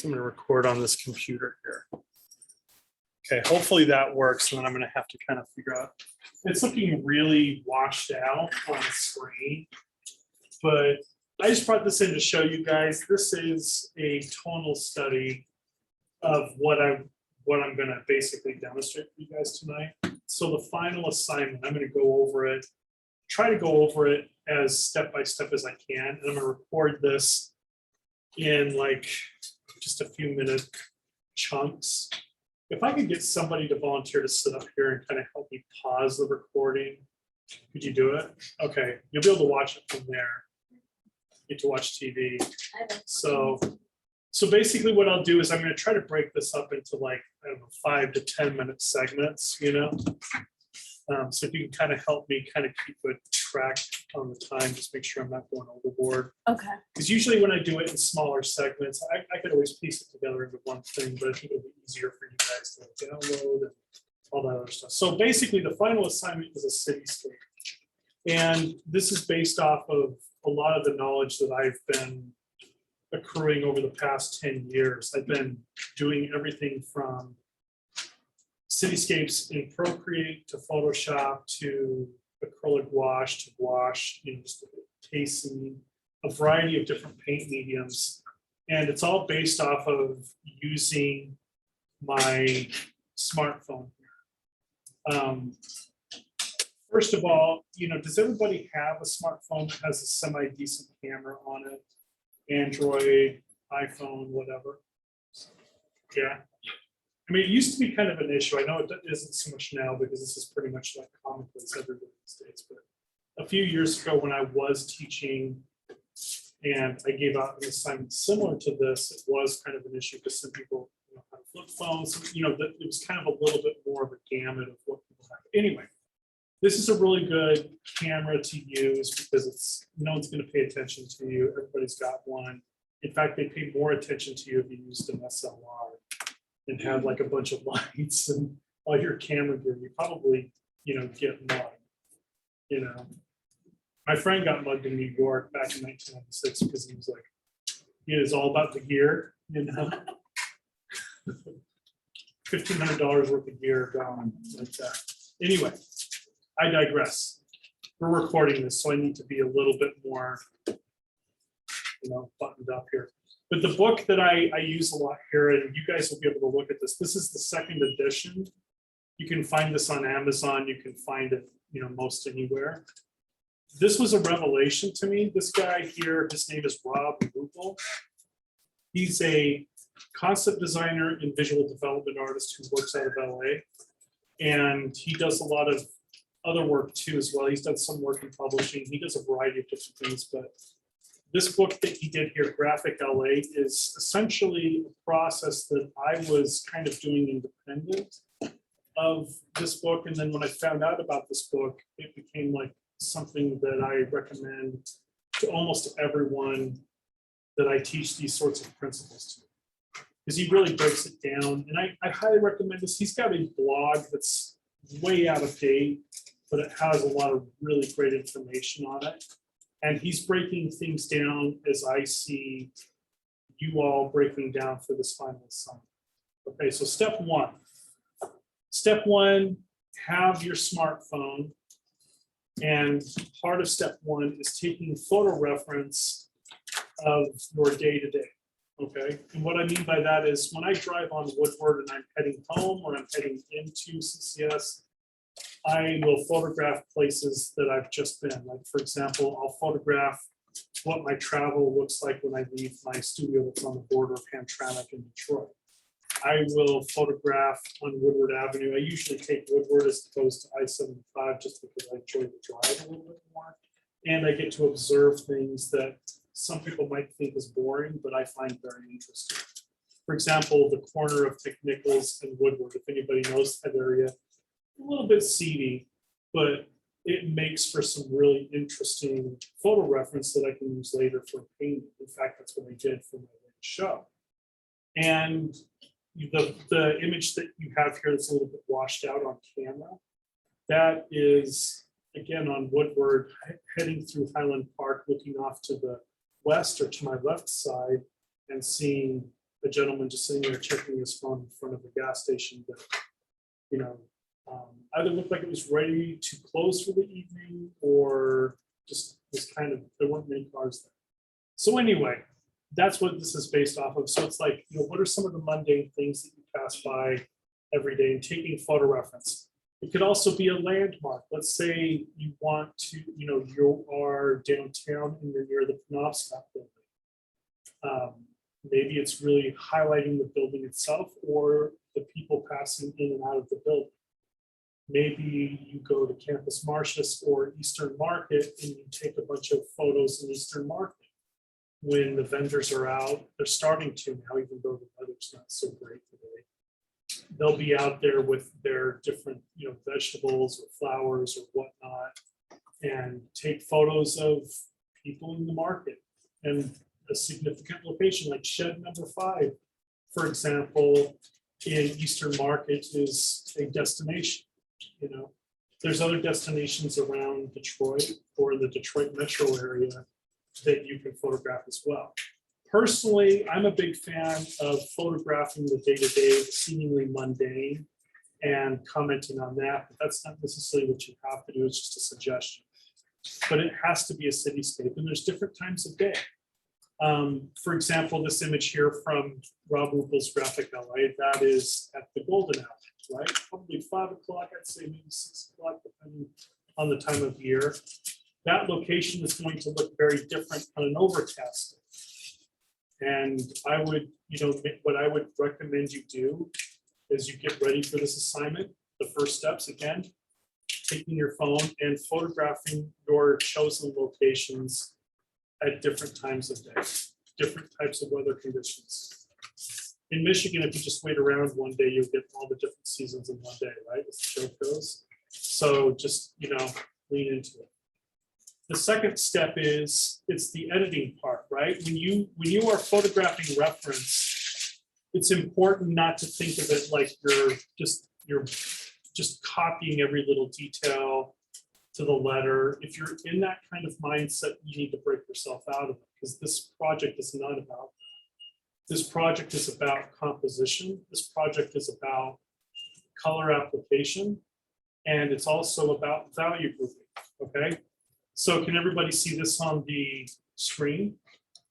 So I'm going to record on this computer here. Okay, hopefully that works. And then I'm going to have to kind of figure out. It's looking really washed out on the screen, but I just brought this in to show you guys. This is a tonal study of what I'm going to basically demonstrate for you guys tonight. So the final assignment, I'm going to go over it, try to go over it as step by step as I can, and I'm going to record this in like just a few minute chunks. If I could get somebody to volunteer to sit up here and kind of help me pause the recording, could you do it? Okay, you'll be able to watch it from there. Get to watch TV. So basically what I'll do is I'm going to try to break this up into like, I don't know, 5 to 10 minute segments, you know? So if you can kind of help me kind of keep a track on the time, just make sure I'm not going overboard. Okay. Because usually when I do it in smaller segments, I could always piece it together into one thing, but I think it'll be easier for you guys to download and all that other stuff. So basically the final assignment is a cityscape. And this is based off of a lot of the knowledge that I've been accruing over the past 10 years. I've been doing everything from cityscapes in Procreate to Photoshop to acrylic wash to gouache, you know, just casing, a variety of different paint mediums. And it's all based off of using my smartphone here. First of all, you know, does everybody have a smartphone that has a semi-decent camera on it? Android, iPhone, whatever. Yeah. I mean, it used to be kind of an issue. I know it isn't so much now because this is pretty much like commonplace everywhere these days. But a few years ago when I was teaching and I gave out an assignment similar to this, it was kind of an issue because some people, you know, have flip phones. You know, it was kind of a little bit more of a gamut of what people have. Anyway, this is a really good camera to use because no one's going to pay attention to you. Everybody's got one. In fact, they pay more attention to you if you used an SLR and have like a bunch of lights and all your camera gear. You probably, you know, get mugged. You know, my friend got mugged in New York back in 1996 because he was like, it is all about the gear. You know, $1,500 worth of gear gone like that. Anyway. I digress. We're recording this, so I need to be a little bit more, you know, buttoned up here. But the book that I use a lot here, and you guys will be able to look at this. This is the second edition. You can find this on Amazon. You can find it, you know, most anywhere. This was a revelation to me. This guy here, his name is Rob Rupel. He's a concept designer and visual development artist who works out of LA. And he does a lot of other work too as well. He's done some work in publishing. He does a variety of different things, but this book that he did here, Graphic LA, is essentially a process that I was kind of doing independent of this book. And then when I found out about this book, it became like something that I recommend to almost everyone that I teach these sorts of principles to, because he really breaks it down. And I highly recommend this. He's got a blog that's way out of date, but it has a lot of really great information on it. And he's breaking things down as I see you all breaking down for this final assignment. Okay, so step one. Step one, have your smartphone. And part of step one is taking photo reference of your day-to-day. Okay, and what I mean by that is when I drive on Woodward and I'm heading home or I'm heading into CCS, I will photograph places that I've just been. Like, for example, I'll photograph what my travel looks like when I leave my studio that's on the border of Hamtramck in Detroit. I will photograph on Woodward Avenue. I usually take Woodward as opposed to I-75 just because I enjoy the drive a little bit more. And I get to observe things that some people might think is boring, but I find very interesting. For example, the corner of McNichols and Woodward, if anybody knows that area, a little bit seedy, but it makes for some really interesting photo reference that I can use later for painting. In fact, that's what I did for my show. And the image that you have here that's a little bit washed out on camera, that is, again, on Woodward, heading through Highland Park, looking off to the west or to my left side and seeing a gentleman just sitting there checking his phone in front of the gas station that, you know, either looked like it was ready to close for the evening or just was kind of, there weren't many cars there. So anyway, that's what this is based off of. So it's like, you know, what are some of the mundane things that you pass by every day and taking photo reference? It could also be a landmark. Let's say you want to, you know, you are downtown and you're near the Penobscot building. Maybe it's really highlighting the building itself or the people passing in and out of the building. Maybe you go to Campus Martius or Eastern Market and you take a bunch of photos in Eastern Market. When the vendors are out, they're starting to now, even though the weather's not so great today. They'll be out there with their different, you know, vegetables or flowers or whatnot, and take photos of people in the market. And a significant location like shed number 5, for example, in Eastern Market is a destination. You know, there's other destinations around Detroit or in the Detroit metro area that you can photograph as well. Personally, I'm a big fan of photographing the day-to-day, seemingly mundane, and commenting on that, but that's not necessarily what you have to do, it's just a suggestion. But it has to be a cityscape, and there's different times of day. For example, this image here from Rob Ruppel's Graphic LA, that is at the Golden Hour, right? Probably 5 o'clock, I'd say maybe 6 o'clock, depending on the time of year. That location is going to look very different on an overcast day. And I would, you know, what I would recommend you do is you get ready for this assignment. The first steps, again, taking your phone and photographing your chosen locations at different times of day, different types of weather conditions. In Michigan, if you just wait around one day, you'll get all the different seasons in one day, right? As the show goes. So just, you know, lean into it. The second step is, it's the editing part, right? When you are photographing reference, it's important not to think of it like you're just copying every little detail to the letter. If you're in that kind of mindset, you need to break yourself out of it, because this project is not about that. This project is about composition. This project is about color application, and it's also about value grouping, okay? So can everybody see this on the screen?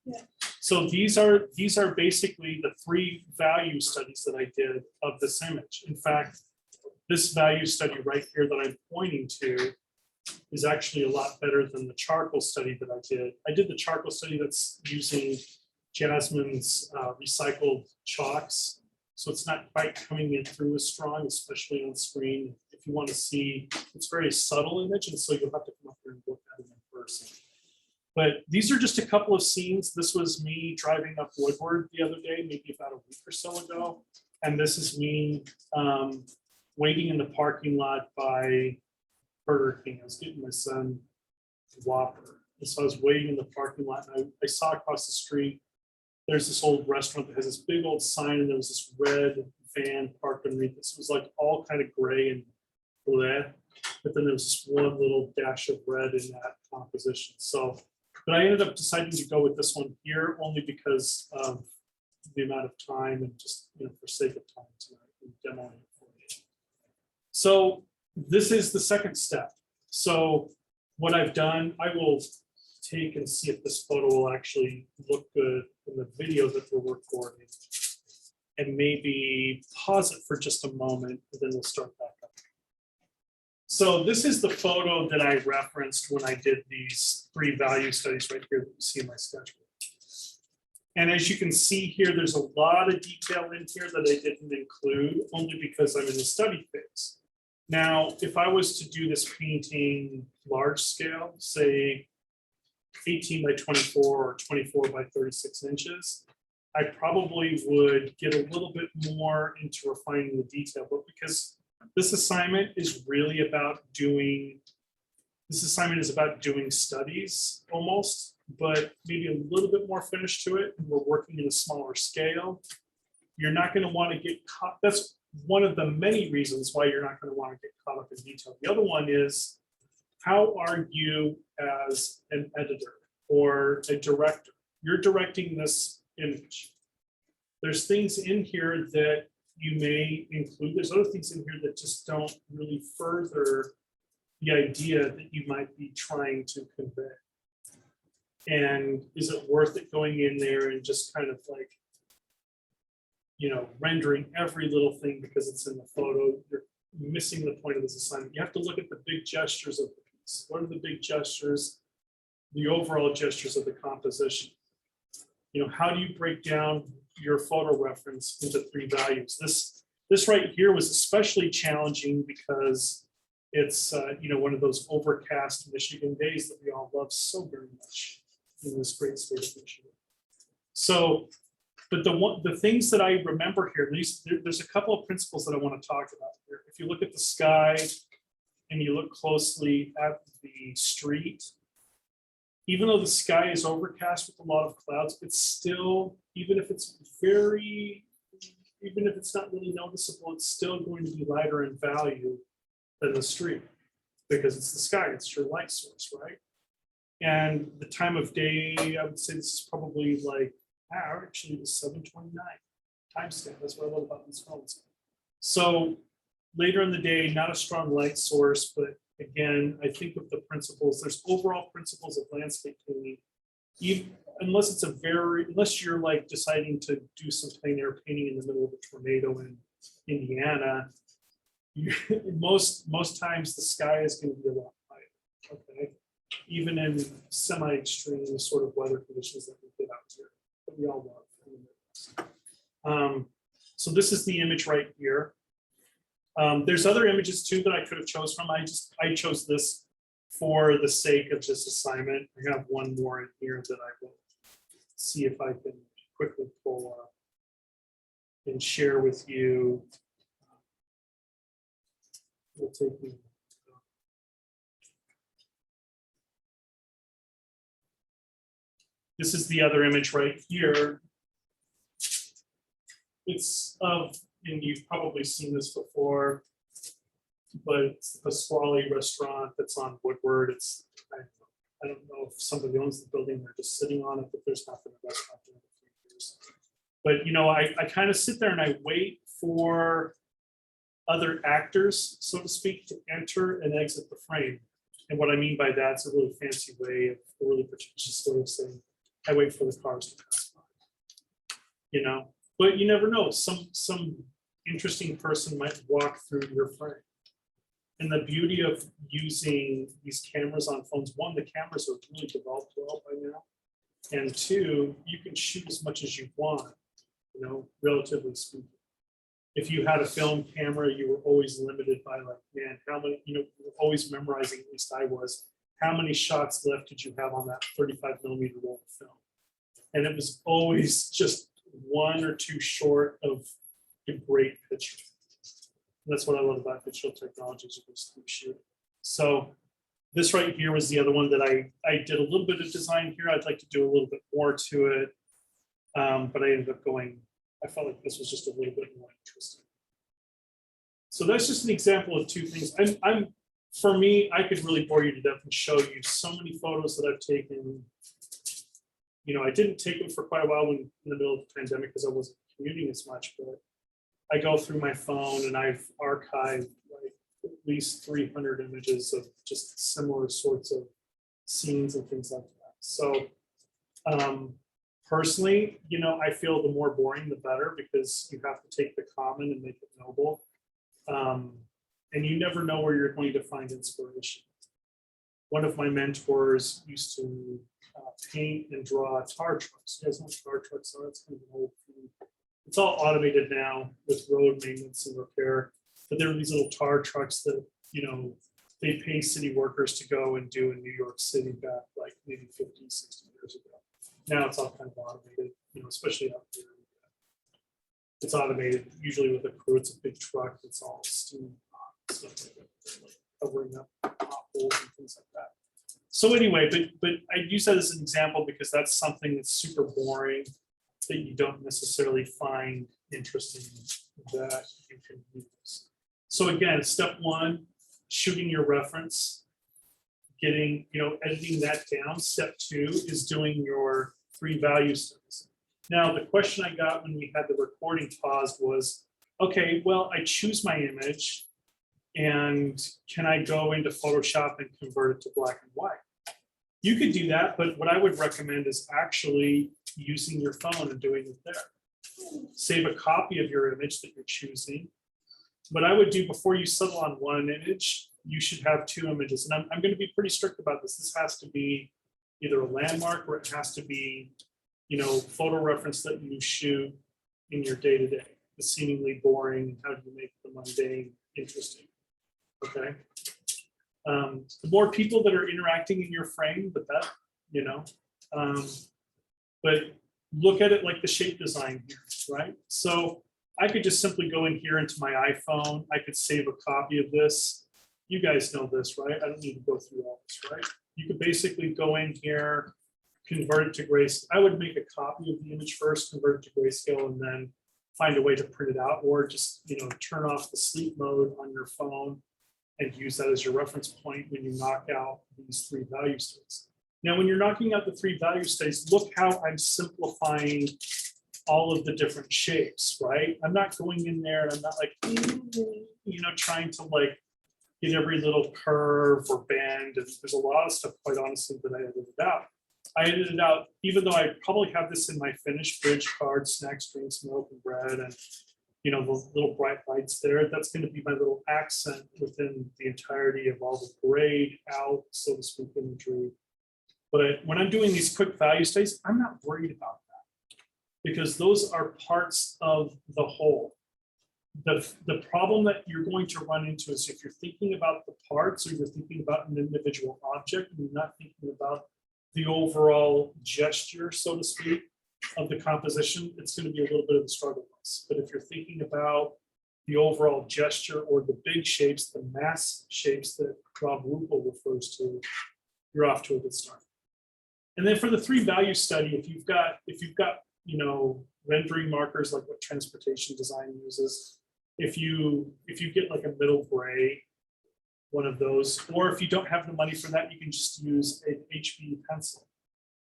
Yeah. So these are basically the 3 value studies that I did of this image. In fact, this value study right here that I'm pointing to is actually a lot better than the charcoal study that I did. I did the charcoal study that's using Jasmine's recycled chalks. So it's not quite coming in through as strong, especially on screen. If you want to see, it's a very subtle image, and so you'll have to come up here and look at it in person. But these are just a couple of scenes. This was me driving up Woodward the other day, maybe about a week or so ago. And this is me waiting in the parking lot by Burger King. I was getting my son Whopper. And so I was waiting in the parking lot, and I saw across the street, there's this old restaurant that has this big old sign, and there was this red van parked underneath this. It was like all kind of gray and bleh, but then there was this one little dash of red in that composition. So, but I ended up deciding to go with this one here only because of the amount of time and just, you know, for sake of time tonight and demoing it for you. So this is the second step. So what I've done, I will take and see if this photo will actually look good in the video that we're recording, and maybe pause it for just a moment, and then we'll start back up. So this is the photo that I referenced when I did these 3 value studies right here that you see in my schedule. And as you can see here, there's a lot of detail in here that I didn't include, only because I'm in the study phase. Now, if I was to do this painting large scale, say 18 by 24 or 24 by 36 inches, I probably would get a little bit more into refining the detail. But because this assignment is really about doing studies almost, but maybe a little bit more finish to it, and we're working in a smaller scale, you're not going to want to get caught. That's one of the many reasons why you're not going to want to get caught up in detail. The other one is, how are you as an editor or a director? You're directing this image. There's things in here that you may include. There's other things in here that just don't really further the idea that you might be trying to convey. And is it worth it going in there and just kind of like, rendering every little thing because it's in the photo? You're missing the point of this assignment. You have to look at the big gestures of the piece. What are the big gestures, the overall gestures of the composition? How do you break down your photo reference into 3 values? This right here was especially challenging because it's one of those overcast Michigan days that we all love so very much in this great state of Michigan. So, but the things that I remember here, at least there's a couple of principles that I want to talk about here. If you look at the sky and you look closely at the street, even though the sky is overcast with a lot of clouds, it's still, even if it's not really noticeable, it's still going to be lighter in value than the street because it's the sky, it's your light source, right? And the time of day, I would say this is probably like, actually the 7:29 timestamp. That's what I love about these phones. So later in the day, not a strong light source, but again, I think of the principles. There's overall principles of landscape painting. Unless you're like deciding to do some plein air painting in the middle of a tornado in Indiana, most times the sky is going to be a lot lighter. Okay, even in semi-extreme sort of weather conditions that we get out here, that we all love. So this is the image right here. There's other images too that I could have chose from. I chose this for the sake of this assignment. I have one more in here that I will see if I can quickly pull up and share with you. It'll take me. This is the other image right here. It's of, and you've probably seen this before, but it's the Pasquale restaurant that's on Woodward. I don't know if somebody owns the building, they're just sitting on it, but there's not been a restaurant there in a few years. But I kind of sit there and I wait for other actors, so to speak, to enter and exit the frame. And what I mean by that is a really fancy way, a really pretentious way of saying, I wait for the cars to pass by. But you never know. Some interesting person might walk through your frame. And the beauty of using these cameras on phones, one, the cameras are really developed well by now. And two, you can shoot as much as you want, relatively speaking. If you had a film camera, you were always limited by like, man, how many, you were always memorizing, at least I was, how many shots left did you have on that 35mm roll of film? And it was always just 1 or 2 short of a great picture. And that's what I love about digital technologies, you just keep shooting. So this right here was the other one that I did a little bit of design here. I'd like to do a little bit more to it. But I ended up I felt like this was just a little bit more interesting. So that's just an example of 2 things. For me, I could really bore you to death and show you so many photos that I've taken. I didn't take them for quite a while in the middle of the pandemic because I wasn't commuting as much, but I go through my phone and I've archived like at least 300 images of just similar sorts of scenes and things like that. So personally, I feel the more boring, the better, because you have to take the common and make it noble. And you never know where you're going to find inspiration. One of my mentors used to paint and draw tar trucks. You guys know what tar trucks are? It's kind of an old thing. It's all automated now with road maintenance and repair. But there were these little tar trucks that, they pay city workers to go and do in New York City back like maybe 50, 60 years ago. Now it's all kind of automated, especially out here. It's automated, usually with a crew. It's a big truck. It's all steam stuff like that, like covering up potholes and things like that. So anyway, but I use that as an example because that's something that's super boring that you don't necessarily find interesting that you can use. So again, step 1, shooting your reference, editing that down. Step 2 is doing your 3 value studies. Now, the question I got when we had the recording paused was, okay, well, I choose my image and can I go into Photoshop and convert it to black and white? You could do that, but what I would recommend is actually using your phone and doing it there. Save a copy of your image that you're choosing. What I would do before you settle on one image, you should have two images. And I'm going to be pretty strict about this. This has to be either a landmark or it has to be, photo reference that you shoot in your day-to-day. The seemingly boring, how do you make the mundane interesting? Okay. The more people that are interacting in your frame, but but look at it like the shape design here, right? So I could just simply go in here into my iPhone. I could save a copy of this. You guys know this, right? I don't need to go through all this, right? You could basically go in here, convert it to grayscale. I would make a copy of the image first, convert it to grayscale, and then find a way to print it out, or just turn off the sleep mode on your phone and use that as your reference point when you knock out these three value states. Now, when you're knocking out the three value states, look how I'm simplifying all of the different shapes, right? I'm not going in there and I'm not like, trying to like get every little curve or bend. And there's a lot of stuff, quite honestly, that I edited out. I edited out, even though I probably have this in my finished bridge cards, snacks, drinks, milk, and bread, and the little bright lights there. That's going to be my little accent within the entirety of all the grayed out, so to speak, imagery. But when I'm doing these quick value states, I'm not worried about that because those are parts of the whole. The problem that you're going to run into is if you're thinking about the parts or you're thinking about an individual object and you're not thinking about the overall gesture, so to speak, of the composition, it's going to be a little bit of a struggle. But if you're thinking about the overall gesture or the big shapes, the mass shapes that Rob Ruppel refers to, you're off to a good start. And then for the three value study, if you've got rendering markers like what transportation design uses, if you get like a middle gray, one of those, or if you don't have the money for that, you can just use an HB pencil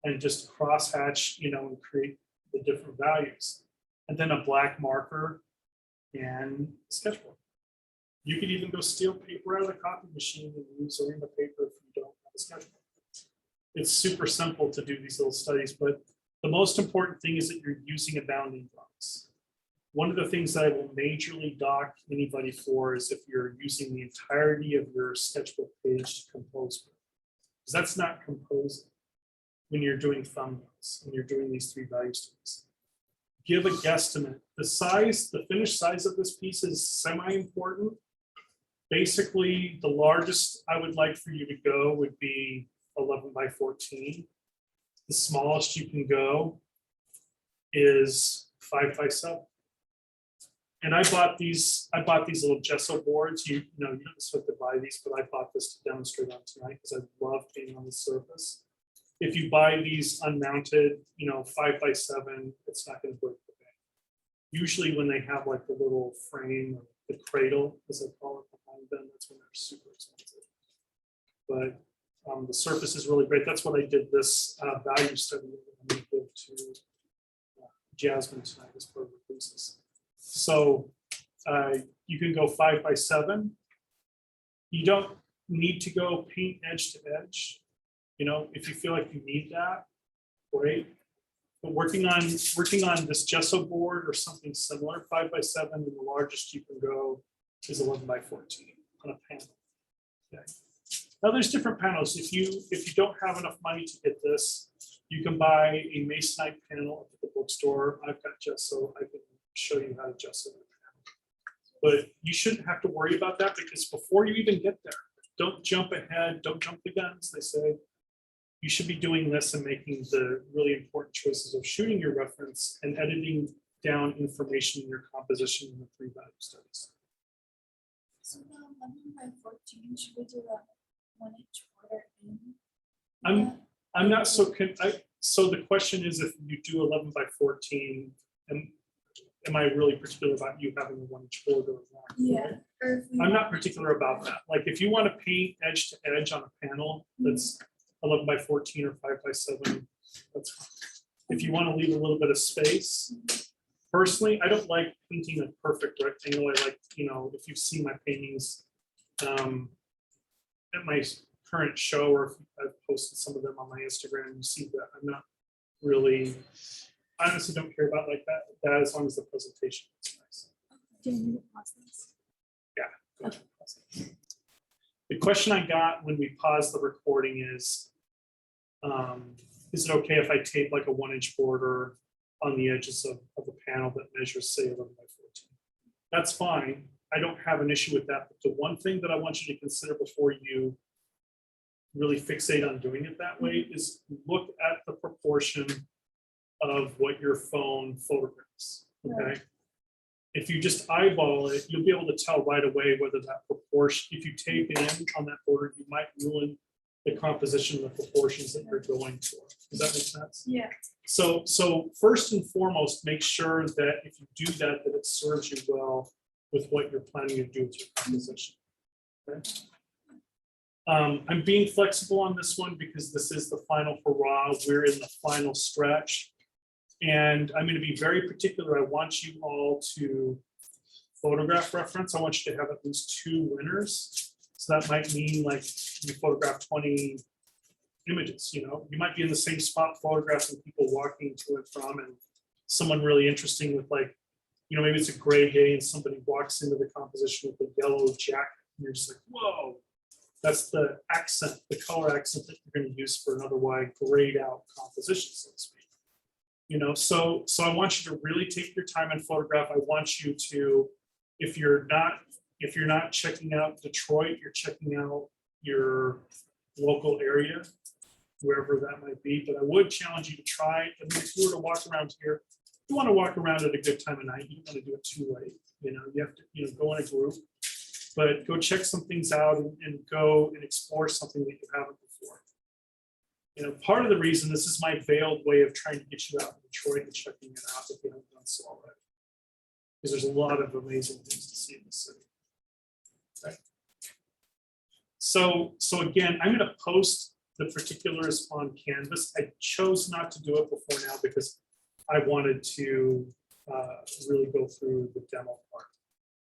and just crosshatch, and create the different values. And then a black marker and a sketchbook. You could even go steal paper out of the copy machine and use arena paper if you don't have a sketchbook. It's super simple to do these little studies, but the most important thing is that you're using a bounding box. One of the things that I will majorly dock anybody for is if you're using the entirety of your sketchbook page to compose with. Because that's not composing when you're doing thumbnails and you're doing these three value states. Give a guesstimate. The finished size of this piece is semi-important. Basically, the largest I would like for you to go would be 11 by 14. The smallest you can go is 5 by 7. And I bought these little gesso boards. You don't have to buy these, but I bought this to demonstrate on tonight because I love being on the surface. If you buy these unmounted, 5 by 7, it's not going to break the bank. Usually when they have like the little frame or the cradle, as I call it, behind them, that's when they're super expensive. But the surface is really great. That's what I did this value study I'm going to give to Jasmine tonight as part of the thesis. So you can go 5 by 7. You don't need to go paint edge to edge. If you feel like you need that, great. But working on this gesso board or something similar, 5 by 7, and the largest you can go is 11 by 14 on a panel. Okay. Now there's different panels. If you don't have enough money to get this, you can buy a masonite panel at the bookstore. I've got gesso. I can show you how to gesso that panel. But you shouldn't have to worry about that because before you even get there, don't jump ahead. Don't jump the guns, they say. You should be doing this and making the really important choices of shooting your reference and editing down information in your composition in the three value studies. So the 11 by 14, should we do a 1 inch border in? I'm not so so the question is, if you do 11 by 14, am I really particular about you having a 1 inch border or not? Yeah. I'm not particular about that. Like if you want to paint edge to edge on a panel that's 11 by 14 or 5 by 7, that's fine. If you want to leave a little bit of space, personally, I don't like painting a perfect rectangle. I like, if you see my paintings at my current show, or if I've posted some of them on my Instagram, you see that I'm not really, I honestly don't care about like that as long as the presentation is nice. Do you need to pause this? Yeah. The question I got when we paused the recording is it okay if I tape like a 1-inch border on the edges of a panel that measures, say, 11 by 14? That's fine. I don't have an issue with that. But the one thing that I want you to consider before you really fixate on doing it that way is look at the proportion of what your phone photographs. Okay. Right. If you just eyeball it, you'll be able to tell right away whether that proportion, if you tape it in on that border, you might ruin the composition of the proportions that you're going for. Does that make sense? Yeah. So first and foremost, make sure that if you do that, that it serves you well with what you're planning to do with your composition. Okay. I'm being flexible on this one because this is the final hurrah. We're in the final stretch. And I'm going to be very particular. I want you all to photograph reference. I want you to have at least 2 winners. So that might mean like you photograph 20 images. You might be in the same spot photographing people walking to and from, and someone really interesting with like, maybe it's a gray day and somebody walks into the composition with a yellow jacket. And you're just like, whoa, that's the accent, the color accent that you're going to use for an otherwise grayed out composition, so to speak. So I want you to really take your time and photograph. I want you to, if you're not checking out Detroit, you're checking out your local area, wherever that might be. But I would challenge you to try. I mean, if you were to walk around here, you want to walk around at a good time of night. You don't want to do it too late. You have to, go in a group, but go check some things out and go and explore something that you haven't before. Part of the reason, this is my veiled way of trying to get you out in Detroit and checking it out if you haven't done so already. Because there's a lot of amazing things to see in the city. Okay. So again, I'm going to post the particulars on Canvas. I chose not to do it before now because I wanted to really go through the demo part.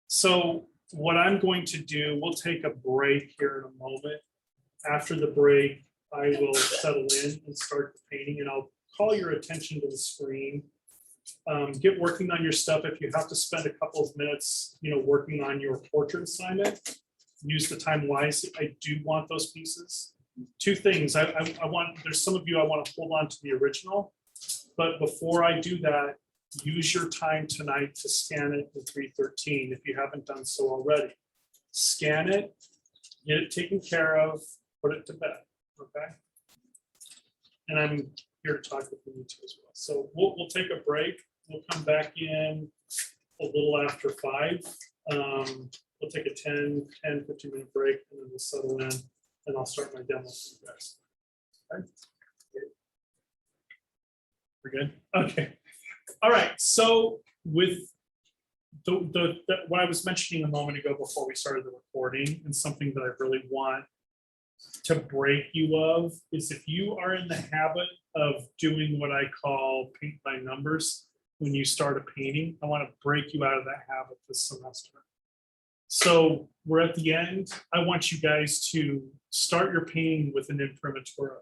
So what I'm going to do, we'll take a break here in a moment. After the break, I will settle in and start the painting, and I'll call your attention to the screen. Get working on your stuff. If you have to spend a couple of minutes, working on your portrait assignment, use the time wisely. I do want those pieces. 2 things. I want, there's some of you I want to hold on to the original, but before I do that, use your time tonight to scan it in 313 if you haven't done so already. Scan it, get it taken care of, put it to bed. Okay. And I'm here to talk with you too as well. So we'll take a break. We'll come back in a little after 5. We'll take a 10, 15-minute break, and then we'll settle in, and I'll start my demo for you guys. Okay. We're good? Okay. All right. So with the what I was mentioning a moment ago before we started the recording, and something that I really want to break you of, is if you are in the habit of doing what I call paint by numbers when you start a painting, I want to break you out of that habit this semester. So we're at the end. I want you guys to start your painting with an imprimatur.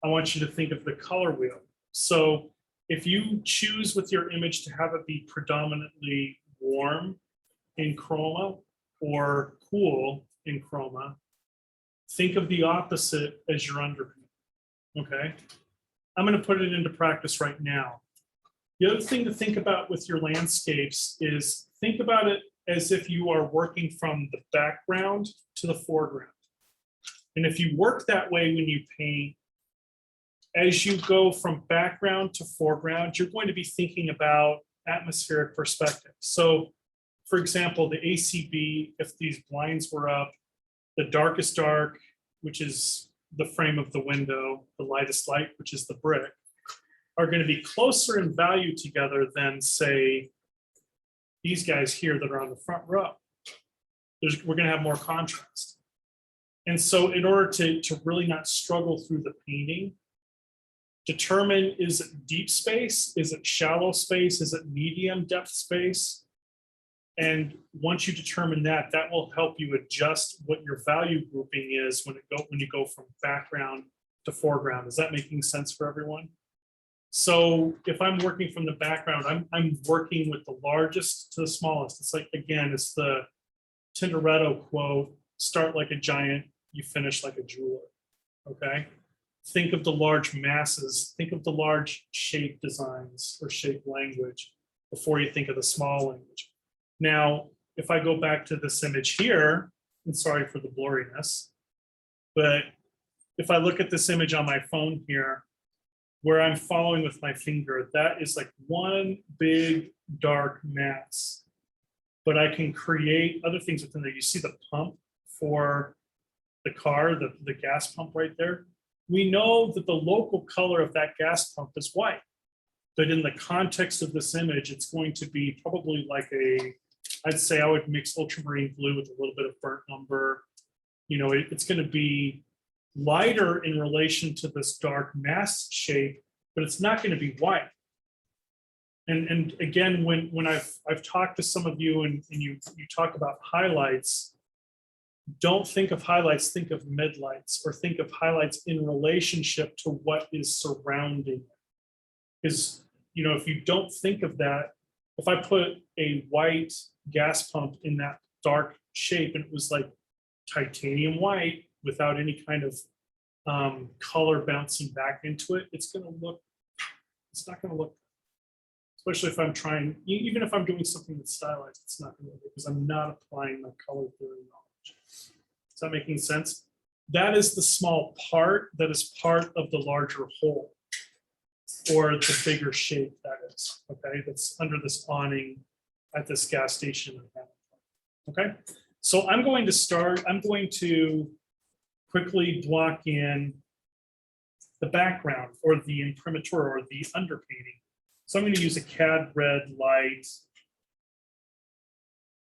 I want you to think of the color wheel. So if you choose with your image to have it be predominantly warm in chroma or cool in chroma, think of the opposite as your underpaint. Okay, I'm going to put it into practice right now. The other thing to think about with your landscapes is think about it as if you are working from the background to the foreground. And if you work that way when you paint, as you go from background to foreground, you're going to be thinking about atmospheric perspective. So for example, the ACB, if these blinds were up, the darkest dark, which is the frame of the window, the lightest light, which is the brick, are going to be closer in value together than, say, these guys here that are on the front row. We're going to have more contrast. And so in order to really not struggle through the painting, determine, is it deep space? Is it shallow space? Is it medium depth space? And once you determine that, that will help you adjust what your value grouping is when you go from background to foreground. Is that making sense for everyone? So if I'm working from the background, I'm working with the largest to the smallest. It's like, again, it's the Tintoretto quote, start like a giant, you finish like a jeweler, okay? Think of the large masses, think of the large shape designs or shape language before you think of the small language. Now, if I go back to this image here, and sorry for the blurriness, but if I look at this image on my phone here, where I'm following with my finger, that is like one big dark mass. But I can create other things within there. You see the pump for the car, the gas pump right there. We know that the local color of that gas pump is white. But in the context of this image, it's going to be probably like I'd say I would mix ultramarine blue with a little bit of burnt umber. You know, it's going to be lighter in relation to this dark mass shape, but it's not going to be white. And again, when I've talked to some of you and you talk about highlights, don't think of highlights, think of midlights, or think of highlights in relationship to what is surrounding it. Because, you know, if you don't think of that, if I put a white gas pump in that dark shape and it was like titanium white without any kind of color bouncing back into it, it's not going to look, especially if I'm trying, even if I'm doing something that's stylized, it's not going to look, because I'm not applying my color theory knowledge. Is that making sense? That is the small part that is part of the larger whole, or the bigger shape that is, okay? That's under this awning at this gas station. Okay, so I'm going to quickly block in the background or the imprimatur or the underpainting. So I'm going to use a CAD red light.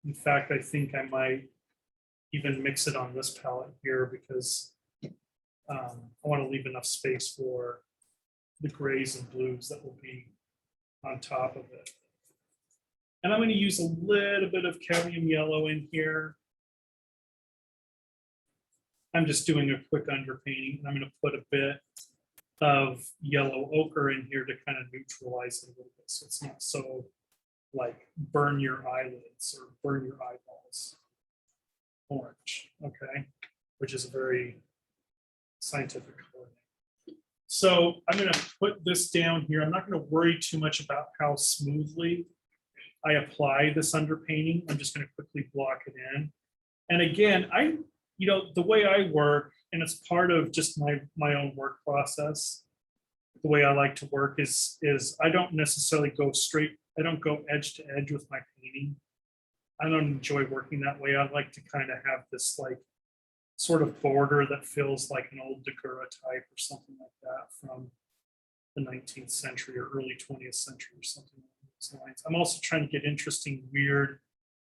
In fact, I think I might even mix it on this palette here because I want to leave enough space for the grays and blues that will be on top of it. And I'm going to use a little bit of cadmium yellow in here. I'm just doing a quick underpainting, and I'm going to put a bit of yellow ochre in here to kind of neutralize it a little bit, so it's not so like burn your eyelids or burn your eyeballs orange, okay, which is a very scientific color. So I'm going to put this down here. I'm not going to worry too much about how smoothly I apply this underpainting. I'm just going to quickly block it in. And again, you know, the way I work, and it's part of just my own work process, the way I like to work is I don't necessarily go straight, I don't go edge to edge with my painting. I don't enjoy working that way. I like to kind of have this like sort of border that feels like an old Degussa type or something like that from the 19th century or early 20th century or something along those lines. I'm also trying to get interesting, weird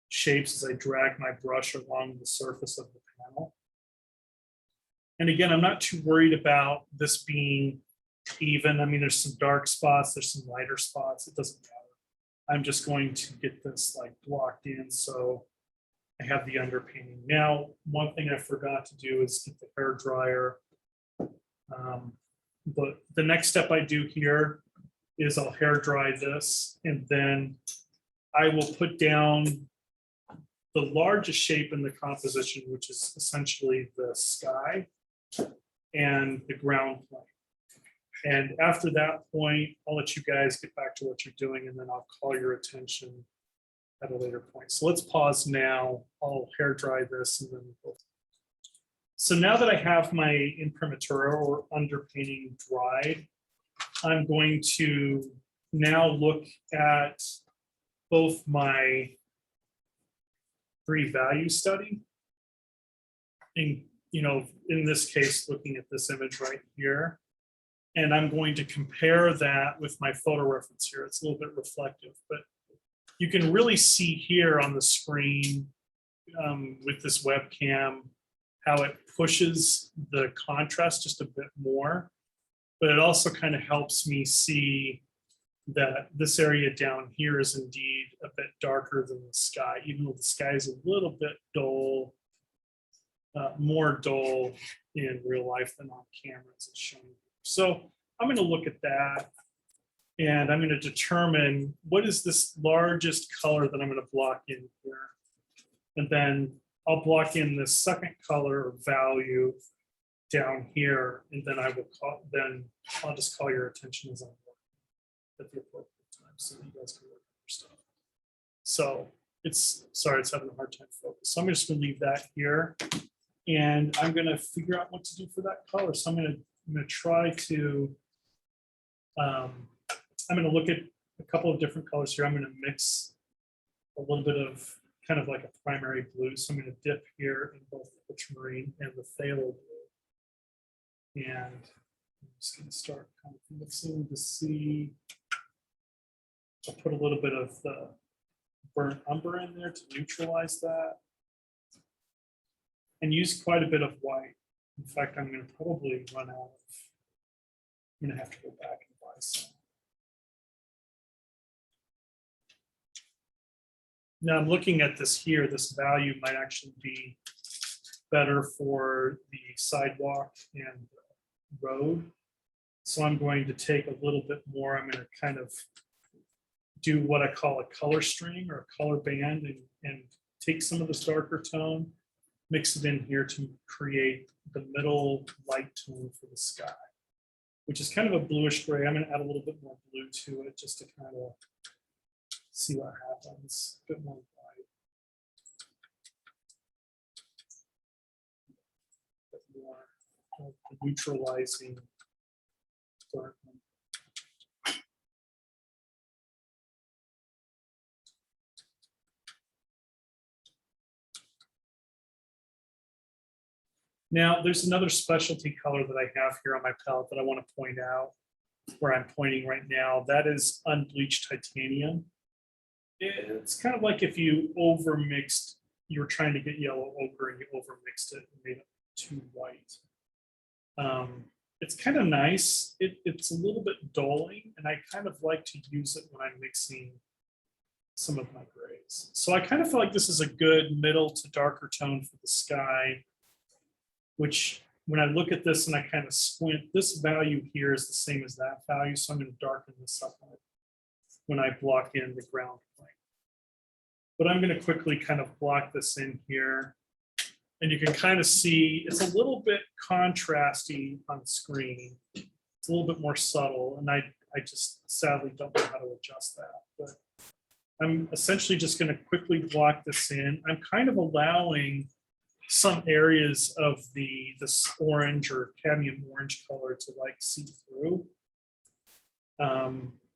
shapes as I drag my brush along the surface of the panel. And again, I'm not too worried about this being even. I mean, there's some dark spots, there's some lighter spots, it doesn't matter. I'm just going to get this like blocked in so I have the underpainting. Now, one thing I forgot to do is get the hair dryer. But the next step I do here is I'll hair dry this, and then I will put down the largest shape in the composition, which is essentially the sky and the ground plane. And after that point, I'll let you guys get back to what you're doing, and then I'll call your attention at a later point. So let's pause now. I'll hair dry this and then we'll. So now that I have my imprimatur or underpainting dried, I'm going to now look at both my value study, and you know, in this case, looking at this image right here, and I'm going to compare that with my photo reference here. It's a little bit reflective, but you can really see here on the screen with this webcam how it pushes the contrast just a bit more. but it also kind of helps me see that this area down here is indeed a bit darker than the sky, even though the sky is a little bit dull, more dull in real life than on camera as it's shown. So I'm going to look at that, and I'm going to determine what is this largest color that I'm going to block in here. And then I'll block in the second color or value down here, and then I'll just call your attention as I'm working at the appropriate time so that you guys can work on your stuff. So it's having a hard time focus. So I'm just going to leave that here, and I'm going to figure out what to do for that color. So I'm going to try to I'm going to look at a couple of different colors here. I'm going to mix a little bit of kind of like a primary blue. So I'm going to dip here in both the ultramarine and the phthalo blue. And I'm just going to start kind of mixing to see. I'll put a little bit of the burnt umber in there to neutralize that. And use quite a bit of white. In fact, I'm going to probably run out of, I'm going to have to go back and buy some. Now I'm looking at this here, this value might actually be better for the sidewalk and the road. So I'm going to take a little bit more. I'm going to kind of do what I call a color string or a color band and take some of this darker tone, mix it in here to create the middle light tone for the sky, which is kind of a bluish gray. I'm going to add a little bit more blue to it just to kind of see what happens. A bit more white. A bit more of the neutralizing dark. Now, there's another specialty color that I have here on my palette that I want to point out, where I'm pointing right now. That is unbleached titanium. It's kind of like if you overmixed, you were trying to get yellow ochre and you overmixed it and made it too white. It's kind of nice. It's a little bit dulling, and I kind of like to use it when I'm mixing some of my grays. So I kind of feel like this is a good middle to darker tone for the sky, which when I look at this and I kind of squint, this value here is the same as that value. So I'm going to darken this up when I block in the ground plane. But I'm going to quickly kind of block this in here. And you can kind of see it's a little bit contrasty on the screen. It's a little bit more subtle. And I just sadly don't know how to adjust that. But I'm essentially just going to quickly block this in. I'm kind of allowing some areas of this orange or cadmium orange color to like see through.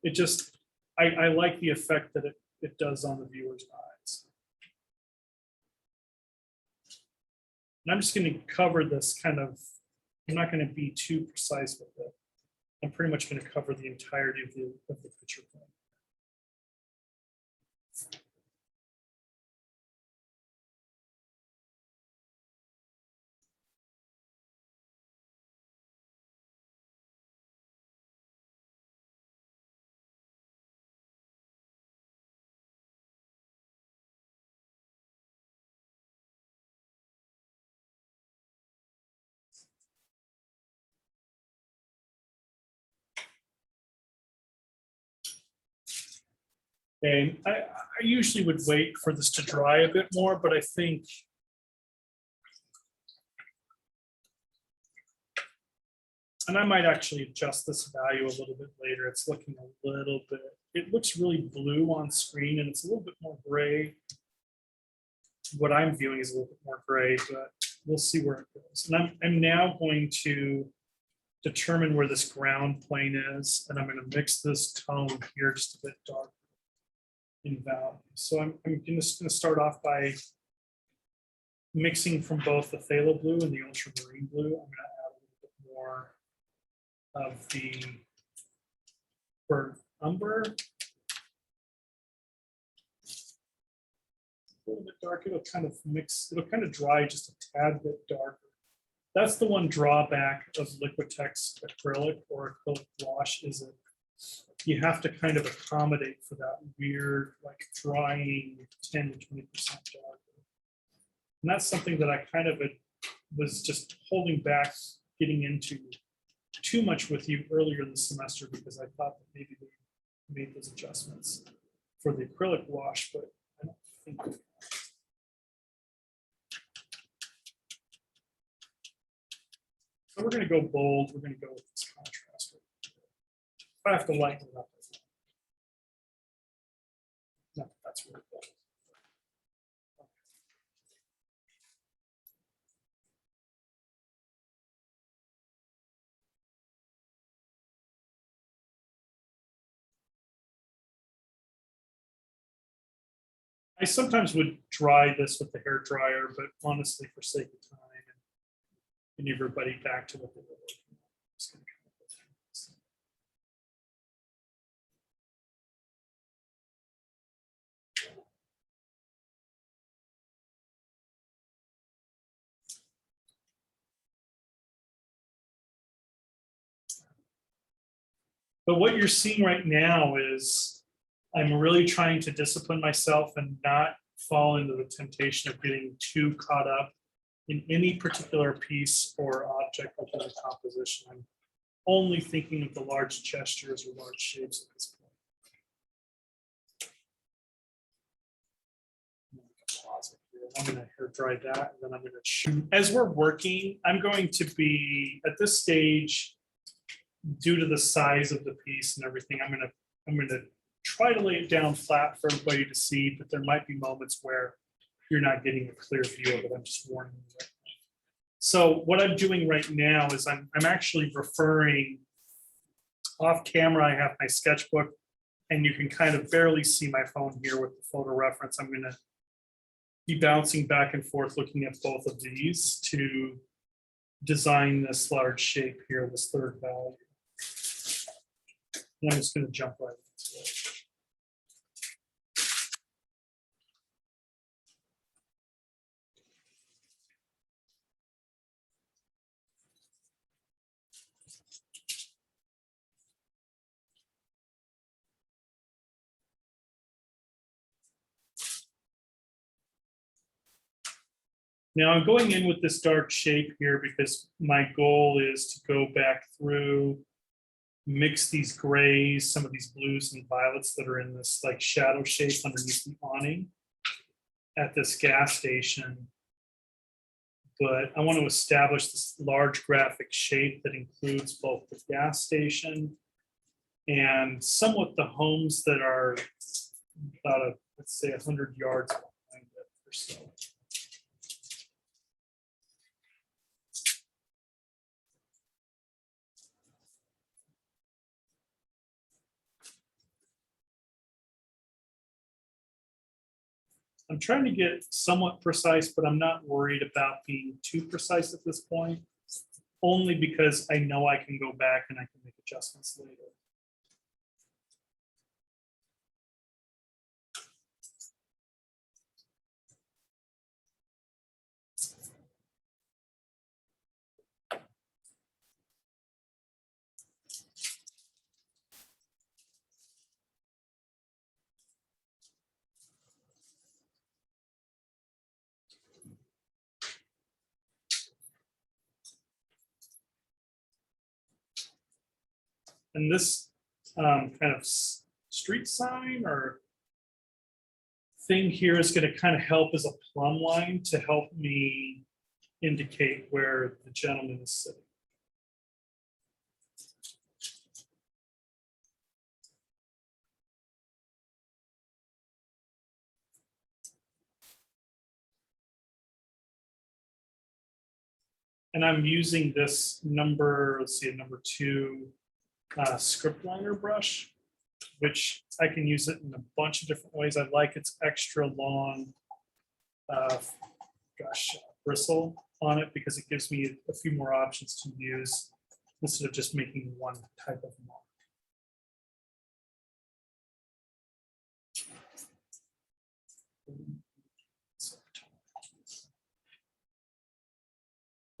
It just, I like the effect that it does on the viewer's eyes. And I'm just going to cover this kind of, I'm not going to be too precise with it. I'm pretty much going to cover the entirety of the picture plane. And I usually would wait for this to dry a bit more, but I think and I might actually adjust this value a little bit later. It's looking a little bit, it looks really blue on screen and it's a little bit more gray. What I'm viewing is a little bit more gray, but we'll see where it goes. And I'm now going to determine where this ground plane is, and I'm going to mix this tone here just a bit darker in value. So I'm just going to start off by mixing from both the phthalo blue and the ultramarine blue. I'm going to add a little bit more of the burnt umber. A little bit dark, it'll kind of mix, it'll kind of dry just a tad bit darker. That's the one drawback of Liquitex acrylic or acrylic wash is that you have to kind of accommodate for that weird, like drying 10 to 20% darker. And that's something that I kind of was just holding back getting into too much with you earlier in the semester because I thought that maybe they made those adjustments for the acrylic wash, but I don't think. So we're going to go bold. We're going to go with this contrast. I have to lighten it up. No, that's really good. I sometimes would dry this with the hair dryer, but honestly, for sake of time and everybody back to what they were working on, I'm just gonna come up with this. But what you're seeing right now is I'm really trying to discipline myself and not fall into the temptation of getting too caught up in any particular piece or object within the composition. I'm only thinking of the large gestures or large shapes at this point. I'm going to hair dry that, and then I'm going to shoot. As we're working, I'm going to be at this stage, due to the size of the piece and everything, I'm going to try to lay it down flat for everybody to see, but there might be moments where you're not getting a clear view of it. I'm just warning you right now. So what I'm doing right now is I'm actually referring off camera. I have my sketchbook, and you can kind of barely see my phone here with the photo reference. I'm going to be bouncing back and forth looking at both of these to design this large shape here, this third value. And I'm just going to jump right into it. Now I'm going in with this dark shape here because my goal is to go back through, mix these grays, some of these blues and violets that are in this like shadow shape underneath the awning at this gas station. But I want to establish this large graphic shape that includes both the gas station and somewhat the homes that are about let's say 100 yards behind it or so. I'm trying to get somewhat precise, but I'm not worried about being too precise at this point, only because I know I can go back and I can make adjustments later. And this kind of street sign or thing here is going to kind of help as a plumb line to help me indicate where the gentleman is sitting. And I'm using this number, let's see, number 2 script liner brush, which I can use it in a bunch of different ways. I like its extra long, bristle on it because it gives me a few more options to use instead of just making one type of mark.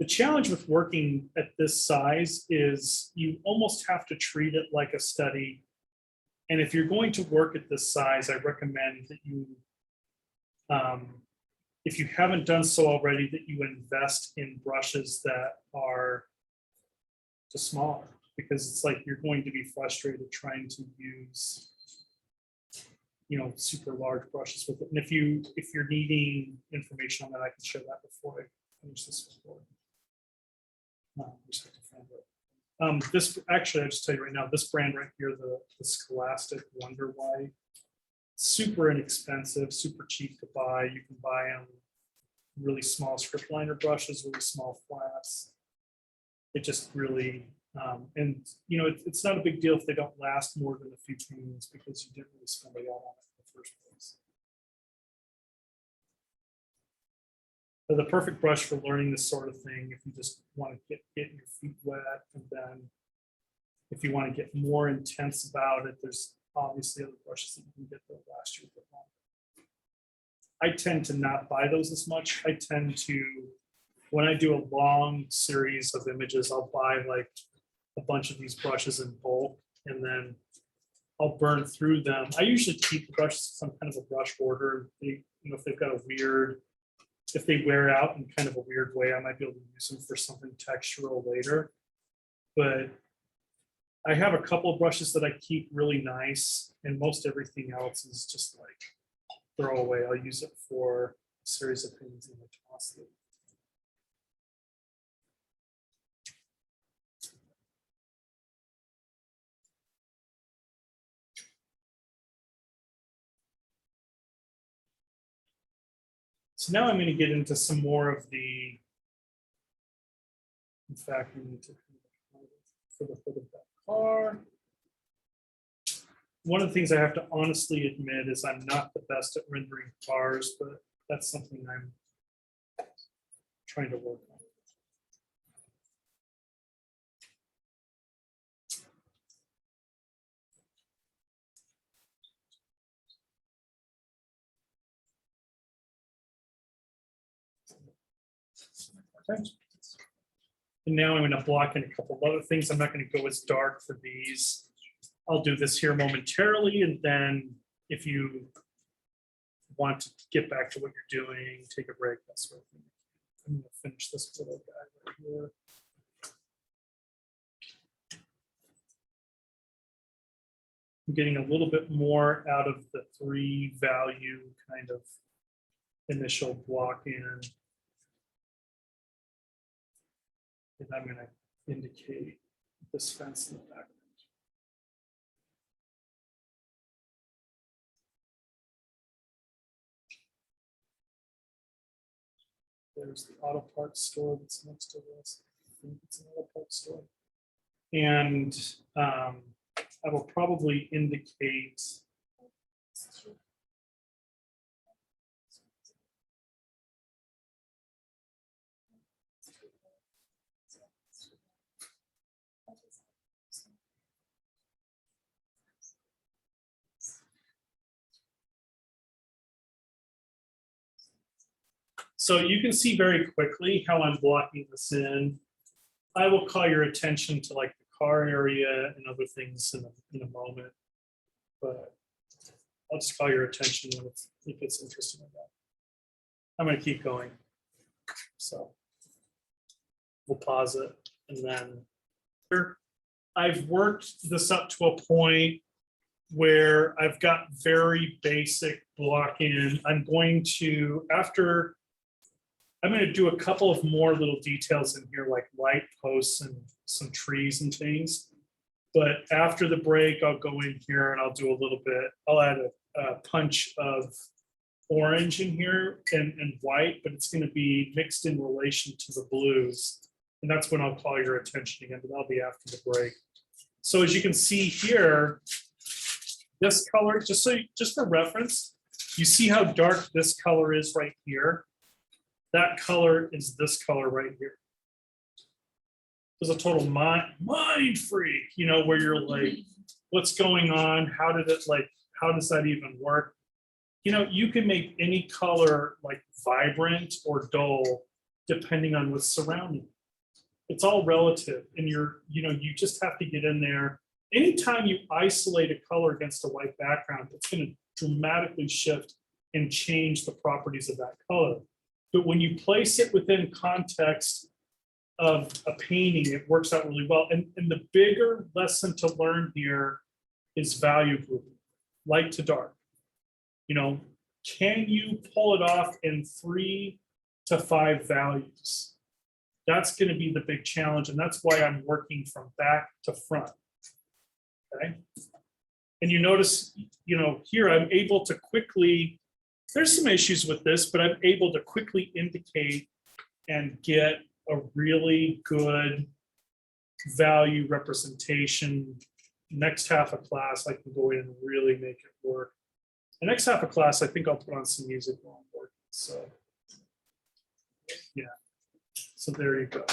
challenge with working at this size is you almost have to treat it like a study. And if you're going to work at this size, I recommend that you, if you haven't done so already, that you invest in brushes that are just smaller, because it's like you're going to be frustrated trying to use, super large brushes with it. And if you're needing information on that, I can share that before I finish this recording. This actually, I'll just tell you right now, this brand right here, the Scholastic Wonder White, super inexpensive, super cheap to buy. You can buy them really small script liner brushes, really small flats. It just really, it's not a big deal if they don't last more than a few paintings, because you didn't really spend a lot on it in the first place. The perfect brush for learning this sort of thing, if you just want to get your feet wet, and then if you want to get more intense about it, there's obviously other brushes that you can get that last you a bit longer. I tend to not buy those as much. I tend to, when I do a long series of images, I'll buy like a bunch of these brushes in bulk, and then I'll burn through them. I usually keep the brushes some kind of a brush border. If they've got a weird, if they wear out in kind of a weird way, I might be able to use them for something textural later. But I have a couple of brushes that I keep really nice, and most everything else is just like throw away. I'll use it for a series of paintings in the toss. So now I'm going to get into some more of the, in fact, we need to for the hood of that car. One of the things I have to honestly admit is I'm not the best at rendering cars, but that's something I'm trying to work on. Okay. And now I'm going to block in a couple of other things. I'm not going to go as dark for these. I'll do this here momentarily, and then if you want to get back to what you're doing, take a break, that sort of thing. I'm going to finish this little guy right here. I'm getting a little bit more out of the 3 value kind of initial block in. And I'm going to indicate this fence in the background. There's the auto parts store that's next to this. I think it's an auto parts store. And I will probably indicate so you can see very quickly how I'm blocking this in. I will call your attention to like the car area and other things in a moment, but I'll just call your attention when if it's interesting enough. I'm going to keep going. So we'll pause it, and then I've worked this up to a point where I've got very basic blocking. I'm going to, I'm going to do a couple of more little details in here, like light posts and some trees and things. But after the break, I'll go in here and I'll do a little bit. I'll add a punch of orange in here and white, but it's going to be mixed in relation to the blues. And that's when I'll call your attention again, but that'll be after the break. So as you can see here, this color, just for reference, you see how dark this color is right here? That color is this color right here. There's a total mind freak, where you're like, what's going on? How does that even work? You can make any color like vibrant or dull depending on what's surrounding. it's all relative, and you just have to get in there. Anytime you isolate a color against a white background, it's going to dramatically shift and change the properties of that color. But when you place it within context of a painting, it works out really well. And the bigger lesson to learn here is value grouping, light to dark. Can you pull it off in 3 to 5 values? That's going to be the big challenge. And that's why I'm working from back to front. Okay. And you notice, here I'm able to quickly, there's some issues with this, but I'm able to quickly indicate and get a really good value representation. Next half of class, I can go in and really make it work. The next half of class, I think I'll put on some music while I'm working. So, yeah. So there you go.